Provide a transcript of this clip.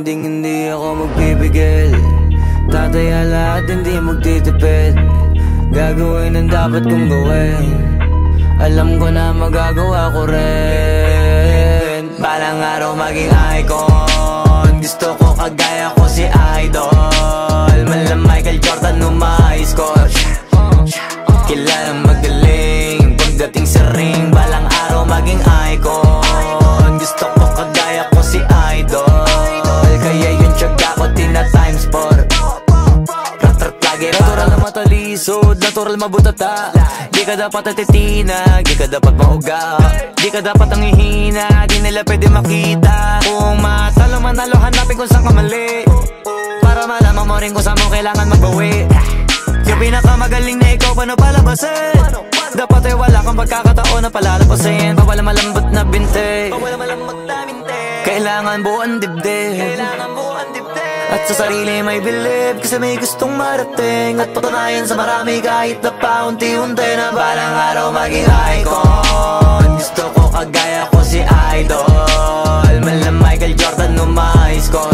hindi ako magpipigil. Tataya lahat, hindi magtitipid. Gagawin ang dapat kong gawin. Alam ko na magagawa ko rin. Balang araw maging icon. Gusto ko kagaya ko si Idol. Mala Michael Jordan nung ma-high score. Kilalang magaling pagdating sa ring. Balang araw maging icon. Gusto ko kagaya ko si Idol. Kaya yung tiyaga ko tina-times 4. Rat-rat lagi natural na matalisod, natural mabutata. Di ka dapat atitina, di ka dapat mauga. Di ka dapat ang ihina, di nila pwede makita. Kung matalo manalo, hanapin kung saan ka mali. Para malaman mo rin kung saan mo kailangan magbawi. Yung pinakamagaling na ikaw, paano palabasin? Dapat ay wala kang pagkakataon na palalabasin. Bawal malambot na binte, kailangan buuan dibdib. At sa sarili may believe, kasi may gustong marating. At patunayan sa marami kahit na paunti-unti na balang araw maging icon. Gusto ko kagaya ko si Idol. Mala Michael Jordan nung ma-high score.